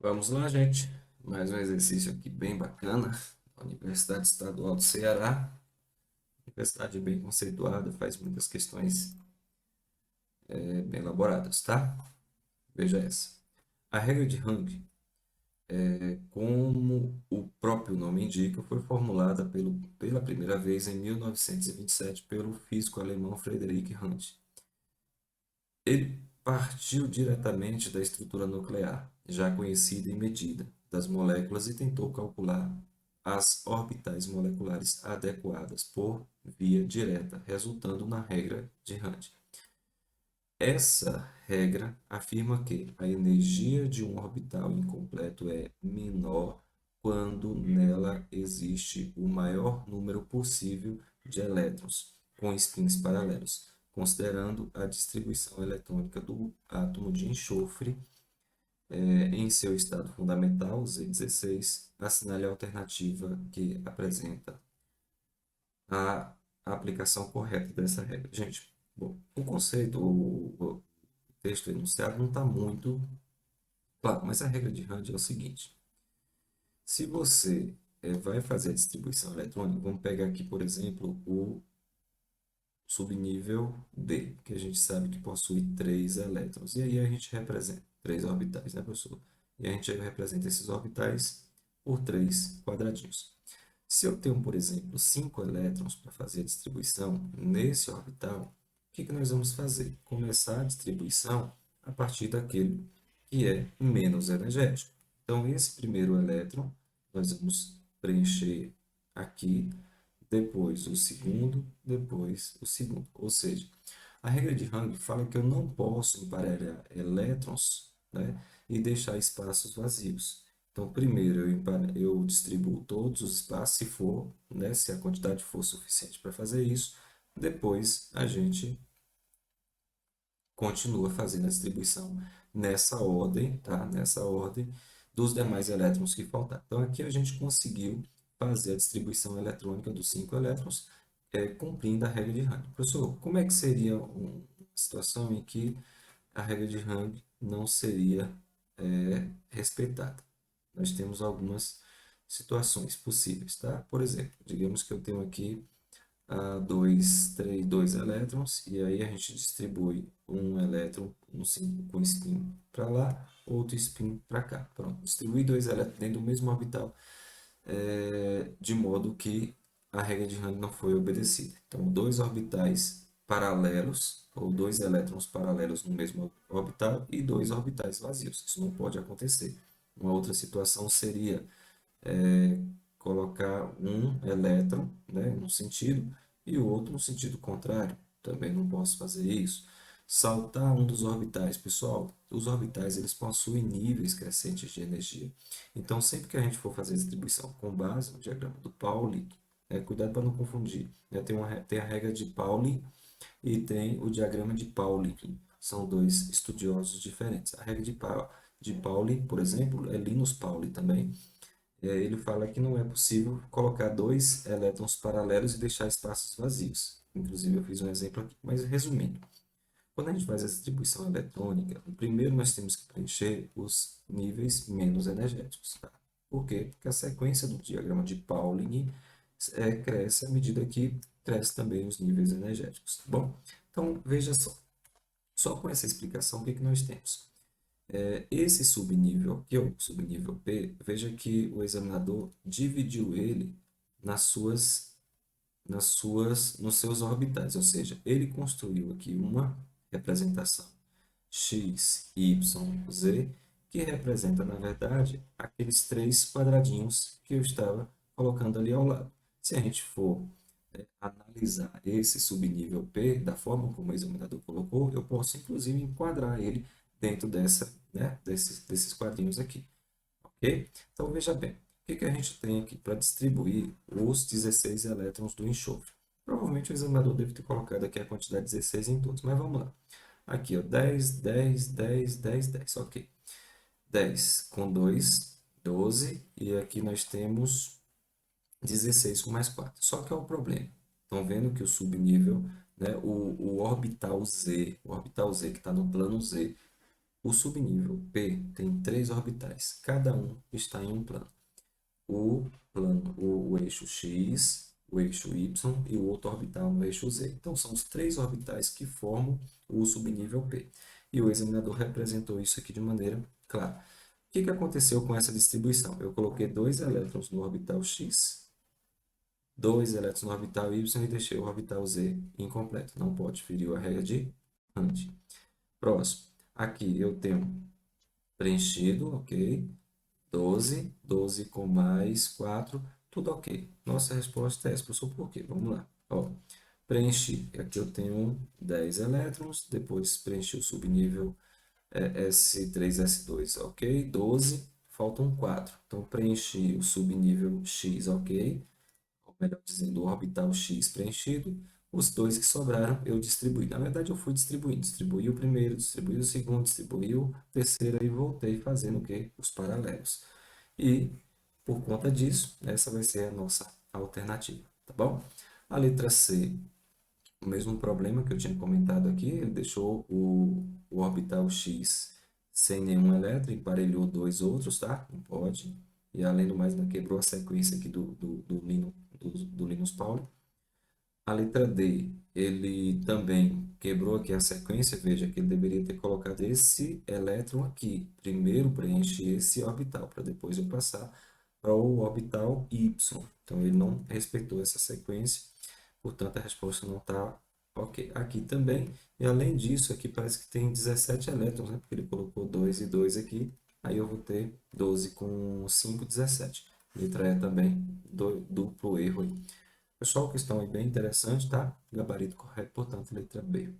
Vamos lá, gente. Mais um exercício aqui bem bacana. A Universidade Estadual do Ceará. Universidade bem conceituada, faz muitas questões bem elaboradas, tá? Veja essa. A regra de Hang, como o próprio nome indica, foi formulada pela primeira vez em 1927 pelo físico alemão Friedrich Hang. Ele partiu diretamente da estrutura nuclear, já conhecida e medida, das moléculas e tentou calcular as orbitais moleculares adequadas por via direta, resultando na regra de Hund. Essa regra afirma que a energia de um orbital incompleto é menor quando nela existe o maior número possível de elétrons com spins paralelos, considerando a distribuição eletrônica do átomo de enxofre em seu estado fundamental, Z16, assinale a alternativa que apresenta a aplicação correta dessa regra. Gente, bom, o conceito, o texto enunciado não está muito claro, mas a regra de Hund é o seguinte: se você vai fazer a distribuição eletrônica, vamos pegar aqui, por exemplo, o subnível D, que a gente sabe que possui três elétrons. E aí a gente representa três orbitais, né, professor? E a gente representa esses orbitais por três quadradinhos. Se eu tenho, por exemplo, 5 elétrons para fazer a distribuição nesse orbital, o que nós vamos fazer? Começar a distribuição a partir daquele que é menos energético. Então, esse primeiro elétron, nós vamos preencher aqui, depois o segundo, depois o segundo. Ou seja, a regra de Hang fala que eu não posso emparelhar elétrons, né, e deixar espaços vazios. Então, primeiro eu distribuo todos os espaços, se for, né, se a quantidade for suficiente para fazer isso. Depois a gente continua fazendo a distribuição nessa ordem, tá? Nessa ordem dos demais elétrons que faltar. Então, aqui a gente conseguiu fazer a distribuição eletrônica dos 5 elétrons, cumprindo a regra de Hang. Professor, como é que seria uma situação em que a regra de Hang não seria respeitada? Nós temos algumas situações possíveis, tá? Por exemplo, digamos que eu tenho aqui dois elétrons, e aí a gente distribui um elétron com spin para lá, outro spin para cá. Pronto, distribui dois elétrons dentro do mesmo orbital, de modo que a regra de Hang não foi obedecida. Então, dois orbitais paralelos, ou dois elétrons paralelos no mesmo orbital, e dois orbitais vazios. Isso não pode acontecer. Uma outra situação seria colocar um elétron, né, no sentido e o outro no sentido contrário. Também não posso fazer isso. Saltar um dos orbitais. Pessoal, os orbitais eles possuem níveis crescentes de energia. Então, sempre que a gente for fazer a distribuição com base no diagrama do Pauli, cuidado para não confundir. Né? Tem a regra de Pauli e tem o diagrama de Pauli. São dois estudiosos diferentes. A regra de Pauli, por exemplo, é Linus Pauling também. Ele fala que não é possível colocar dois elétrons paralelos e deixar espaços vazios. Inclusive, eu fiz um exemplo aqui, mas resumindo, quando a gente faz a distribuição eletrônica, primeiro nós temos que preencher os níveis menos energéticos. Tá? Por quê? Porque a sequência do diagrama de Pauling cresce à medida que cresce também os níveis energéticos. Tá bom? Então, veja só. Só com essa explicação, o que nós temos? Esse subnível aqui, o subnível P, veja que o examinador dividiu ele nos seus orbitais, ou seja, ele construiu aqui uma representação x, y, z, que representa, na verdade, aqueles três quadradinhos que eu estava colocando ali ao lado. Se a gente for analisar esse subnível P, da forma como o examinador colocou, eu posso, inclusive, enquadrar ele dentro desses quadrinhos aqui. Ok? Então, veja bem, o que a gente tem aqui para distribuir os 16 elétrons do enxofre? Provavelmente o examinador deve ter colocado aqui a quantidade 16 em todos, mas vamos lá. Aqui, ó, 10, 10, 10, 10, 10, ok. 10 com 2, 12, e aqui nós temos 16 com mais 4. Só que é o problema. Estão vendo que o subnível, né, o orbital Z que está no plano Z, O subnível P tem 3 orbitais, cada um está em um plano. O eixo X, o eixo Y e o outro orbital no eixo Z. Então, são os 3 orbitais que formam o subnível P. E o examinador representou isso aqui de maneira clara. O que aconteceu com essa distribuição? Eu coloquei 2 elétrons no orbital X, 2 elétrons no orbital Y e deixei o orbital Z incompleto. Não pode ferir a regra de Hunt. Próximo. Aqui eu tenho preenchido, ok? 12, 12 com mais 4, tudo ok. Nossa resposta é essa, professor, por quê? Vamos lá. Ó, preenchi, aqui eu tenho 10 elétrons, depois preenchi o subnível S3, S2, ok? 12, faltam 4. Então, preenchi o subnível X, ok? Ou melhor dizendo, o orbital X preenchido. Os 2 que sobraram, eu distribuí. Na verdade, eu fui distribuindo. Distribuí o primeiro, distribuí o segundo, distribuí o terceiro e voltei fazendo o quê? Os paralelos. E, por conta disso, essa vai ser a nossa alternativa, tá bom? A letra C, o mesmo problema que eu tinha comentado aqui, ele deixou o orbital X sem nenhum elétron, emparelhou dois outros, tá? Não pode. E além do mais, ainda quebrou a sequência aqui do Linus Pauling. A letra D, ele também quebrou aqui a sequência, veja que ele deveria ter colocado esse elétron aqui. Primeiro preenche esse orbital, para depois eu passar para o orbital Y. Então, ele não respeitou essa sequência, portanto, a resposta não está ok. Aqui também, e além disso, aqui parece que tem 17 elétrons, né? Porque ele colocou 2 e 2 aqui, aí eu vou ter 12 com 5, 17. Letra E também, duplo erro aí. Pessoal, questão aí bem interessante, tá? Gabarito correto, portanto, letra B.